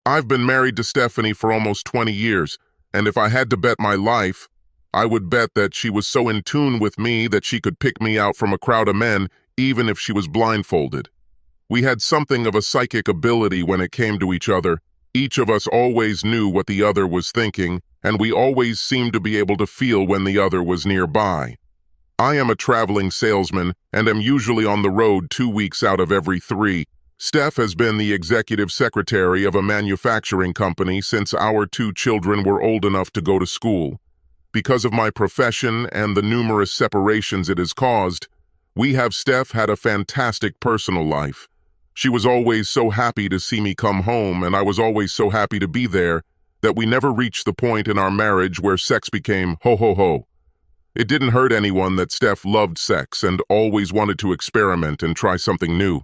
I've been married to Stephanie for almost 20 years, and if I had to bet my life, I would bet that she was so in tune with me that she could pick me out from a crowd of men even if she was blindfolded. We had something of a psychic ability when it came to each other. Each of us always knew what the other was thinking, and we always seemed to be able to feel when the other was nearby. I am a traveling salesman and am usually on the road 2 weeks out of every 3. Steph has been the executive secretary of a manufacturing company since our 2 children were old enough to go to school. Because of my profession and the numerous separations it has caused, we have Steph had a fantastic personal life. She was always so happy to see me come home, and I was always so happy to be there, that we never reached the point in our marriage where sex became ho-ho-ho. It didn't hurt anyone that Steph loved sex and always wanted to experiment and try something new.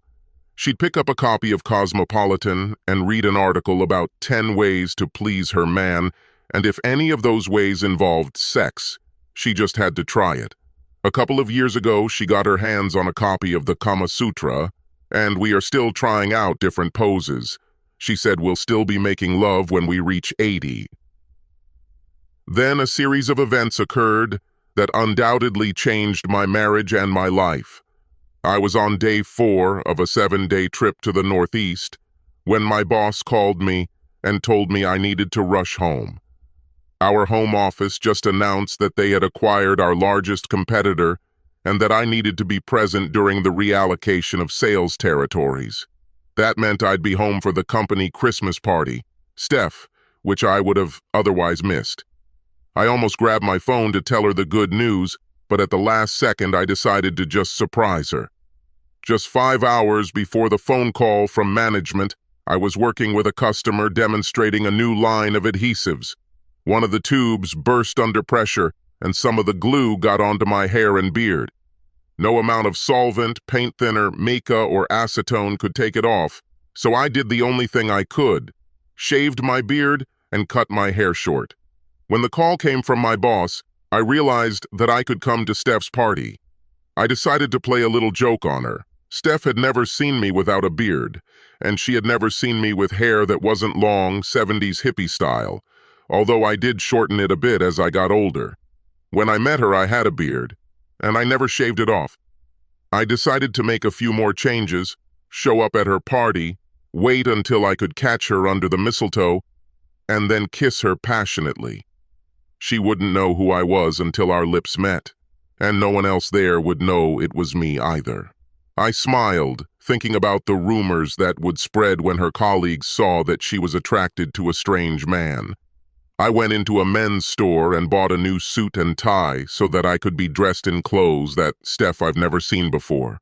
She'd pick up a copy of Cosmopolitan and read an article about 10 ways to please her man, and if any of those ways involved sex, she just had to try it. A couple of years ago, she got her hands on a copy of the Kama Sutra, and we are still trying out different poses. She said we'll still be making love when we reach 80. Then a series of events occurred that undoubtedly changed my marriage and my life. I was on day 4 of a 7-day trip to the Northeast when my boss called me and told me I needed to rush home. Our home office just announced that they had acquired our largest competitor and that I needed to be present during the reallocation of sales territories. That meant I'd be home for the company Christmas party, Steph, which I would have otherwise missed. I almost grabbed my phone to tell her the good news, but at the last second I decided to just surprise her. Just 5 hours before the phone call from management, I was working with a customer demonstrating a new line of adhesives. One of the tubes burst under pressure, and some of the glue got onto my hair and beard. No amount of solvent, paint thinner, mica, or acetone could take it off, so I did the only thing I could: shaved my beard and cut my hair short. When the call came from my boss, I realized that I could come to Steph's party. I decided to play a little joke on her. Steph had never seen me without a beard, and she had never seen me with hair that wasn't long, 70s hippie style, although I did shorten it a bit as I got older. When I met her, I had a beard, and I never shaved it off. I decided to make a few more changes, show up at her party, wait until I could catch her under the mistletoe, and then kiss her passionately. She wouldn't know who I was until our lips met, and no one else there would know it was me either. I smiled, thinking about the rumors that would spread when her colleagues saw that she was attracted to a strange man. I went into a men's store and bought a new suit and tie so that I could be dressed in clothes that Steph I've never seen before.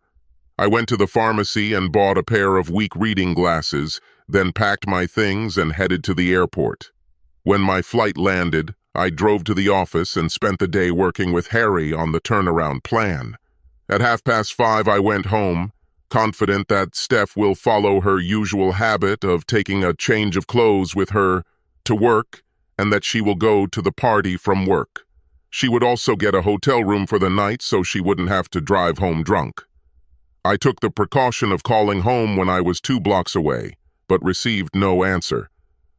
I went to the pharmacy and bought a pair of weak reading glasses, then packed my things and headed to the airport. When my flight landed, I drove to the office and spent the day working with Harry on the turnaround plan. At 5:30, I went home, confident that Steph will follow her usual habit of taking a change of clothes with her to work, and that she will go to the party from work. She would also get a hotel room for the night so she wouldn't have to drive home drunk. I took the precaution of calling home when I was 2 blocks away, but received no answer.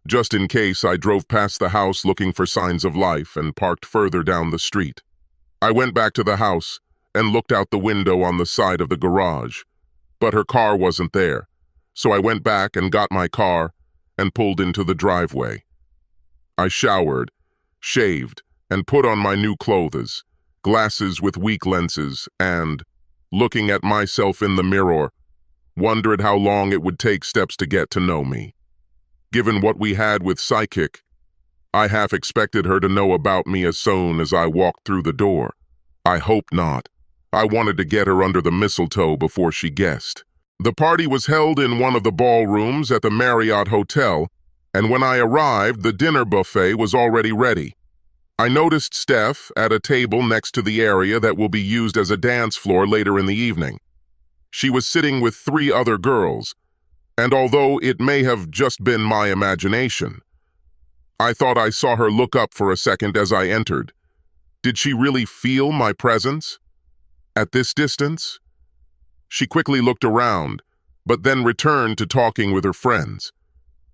Just in case, I drove past the house looking for signs of life and parked further down the street. I went back to the house and looked out the window on the side of the garage, but her car wasn't there, so I went back and got my car and pulled into the driveway. I showered, shaved, and put on my new clothes, glasses with weak lenses, and, looking at myself in the mirror, wondered how long it would take Steps to get to know me. Given what we had with Psychic, I half expected her to know about me as soon as I walked through the door. I hoped not. I wanted to get her under the mistletoe before she guessed. The party was held in one of the ballrooms at the Marriott Hotel, and when I arrived, the dinner buffet was already ready. I noticed Steph at a table next to the area that will be used as a dance floor later in the evening. She was sitting with 3 other girls, and although it may have just been my imagination, I thought I saw her look up for a second as I entered. Did she really feel my presence? At this distance? She quickly looked around, but then returned to talking with her friends.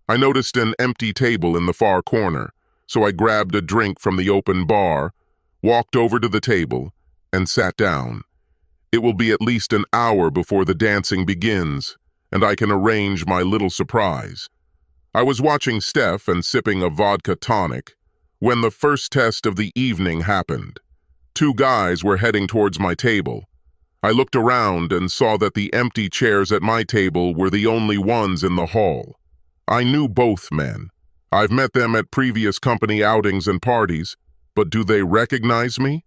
I noticed an empty table in the far corner, so I grabbed a drink from the open bar, walked over to the table, and sat down. It will be at least an hour before the dancing begins, and I can arrange my little surprise. I was watching Steph and sipping a vodka tonic when the first test of the evening happened. Two guys were heading towards my table. I looked around and saw that the empty chairs at my table were the only ones in the hall. I knew both men. I've met them at previous company outings and parties, but do they recognize me?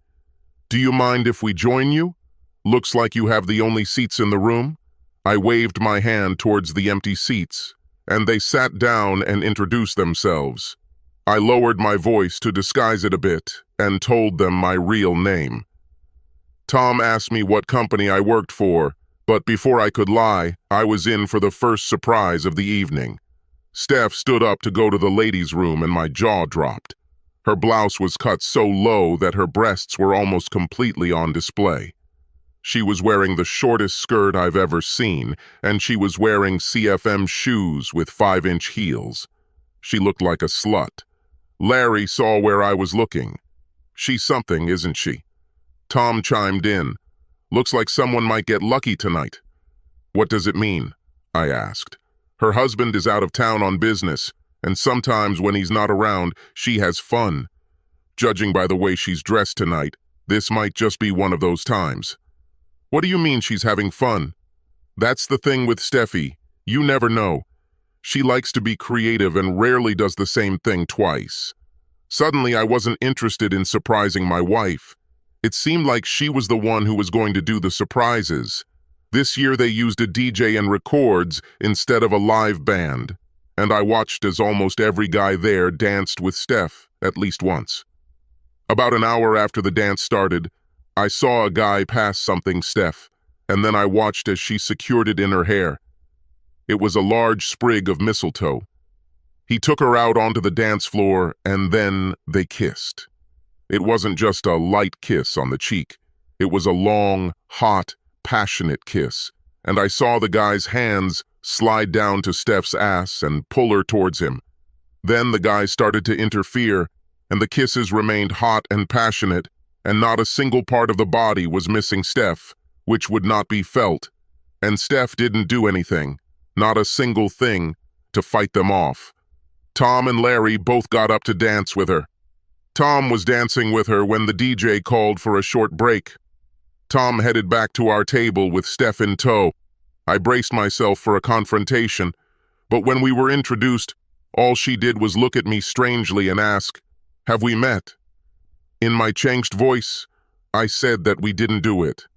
"Do you mind if we join you? Looks like you have the only seats in the room." I waved my hand towards the empty seats, and they sat down and introduced themselves. I lowered my voice to disguise it a bit and told them my real name. Tom asked me what company I worked for, but before I could lie, I was in for the first surprise of the evening. Steph stood up to go to the ladies' room and my jaw dropped. Her blouse was cut so low that her breasts were almost completely on display. She was wearing the shortest skirt I've ever seen, and she was wearing CFM shoes with 5-inch heels. She looked like a slut. Larry saw where I was looking. "She's something, isn't she?" Tom chimed in. "Looks like someone might get lucky tonight." "What does it mean?" I asked. "Her husband is out of town on business, and sometimes when he's not around, she has fun. Judging by the way she's dressed tonight, this might just be one of those times." "What do you mean she's having fun?" "That's the thing with Steffi. You never know. She likes to be creative and rarely does the same thing twice." Suddenly, I wasn't interested in surprising my wife. It seemed like she was the one who was going to do the surprises. This year they used a DJ and records instead of a live band, and I watched as almost every guy there danced with Steph at least once. About an hour after the dance started, I saw a guy pass something Steph, and then I watched as she secured it in her hair. It was a large sprig of mistletoe. He took her out onto the dance floor, and then they kissed. It wasn't just a light kiss on the cheek. It was a long, hot, passionate kiss, and I saw the guy's hands slide down to Steph's ass and pull her towards him. Then the guy started to interfere, and the kisses remained hot and passionate, and not a single part of the body was missing Steph, which would not be felt, and Steph didn't do anything, not a single thing, to fight them off. Tom and Larry both got up to dance with her. Tom was dancing with her when the DJ called for a short break. Tom headed back to our table with Steph in tow. I braced myself for a confrontation, but when we were introduced, all she did was look at me strangely and ask, "Have we met?" In my changed voice, I said that we didn't do it.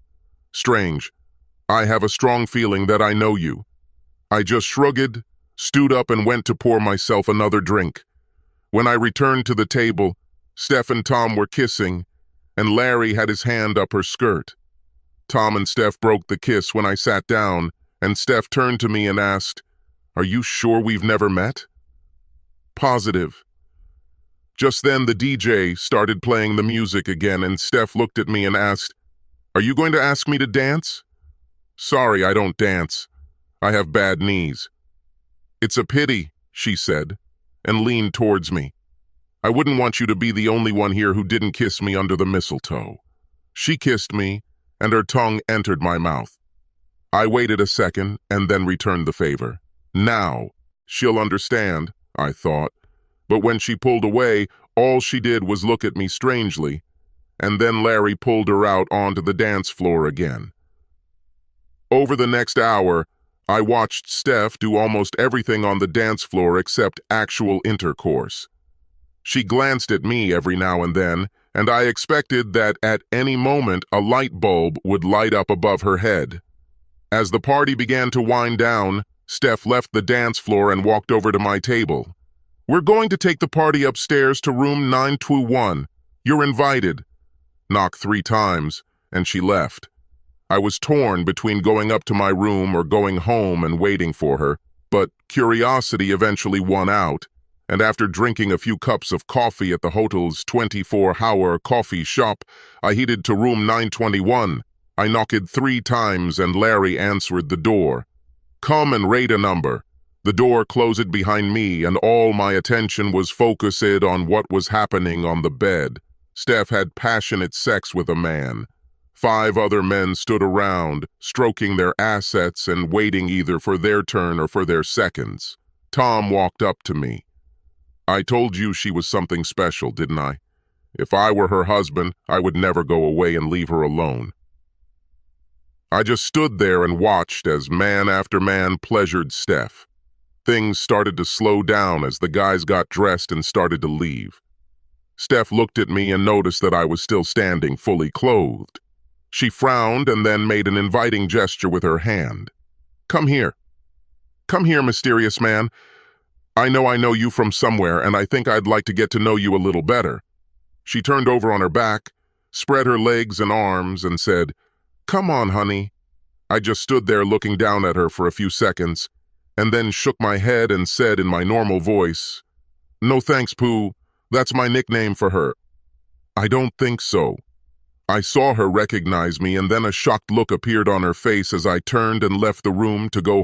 "Strange. I have a strong feeling that I know you." I just shrugged, stood up and went to pour myself another drink. When I returned to the table, Steph and Tom were kissing, and Larry had his hand up her skirt. Tom and Steph broke the kiss when I sat down, and Steph turned to me and asked, "Are you sure we've never met?" "Positive." Just then the DJ started playing the music again, and Steph looked at me and asked, "Are you going to ask me to dance?" "Sorry, I don't dance. I have bad knees." "It's a pity," she said, and leaned towards me. "I wouldn't want you to be the only one here who didn't kiss me under the mistletoe." She kissed me, and her tongue entered my mouth. I waited a second and then returned the favor. Now, she'll understand, I thought. But when she pulled away, all she did was look at me strangely, and then Larry pulled her out onto the dance floor again. Over the next hour, I watched Steph do almost everything on the dance floor except actual intercourse. She glanced at me every now and then, and I expected that at any moment a light bulb would light up above her head. As the party began to wind down, Steph left the dance floor and walked over to my table. "We're going to take the party upstairs to room 921. You're invited." Knocked 3 times, and she left. I was torn between going up to my room or going home and waiting for her, but curiosity eventually won out, and after drinking a few cups of coffee at the hotel's 24-hour coffee shop, I headed to room 921. I knocked 3 times and Larry answered the door. "Come and rate a number." The door closed behind me, and all my attention was focused on what was happening on the bed. Steph had passionate sex with a man. 5 other men stood around, stroking their assets and waiting either for their turn or for their seconds. Tom walked up to me. "I told you she was something special, didn't I? If I were her husband, I would never go away and leave her alone." I just stood there and watched as man after man pleasured Steph. Things started to slow down as the guys got dressed and started to leave. Steph looked at me and noticed that I was still standing fully clothed. She frowned and then made an inviting gesture with her hand. "Come here. Come here, mysterious man. I know you from somewhere, and I think I'd like to get to know you a little better." She turned over on her back, spread her legs and arms, and said, "Come on, honey." I just stood there looking down at her for a few seconds, and then shook my head and said in my normal voice, "No thanks, Pooh. That's my nickname for her." "I don't think so." I saw her recognize me, and then a shocked look appeared on her face as I turned and left the room to go home.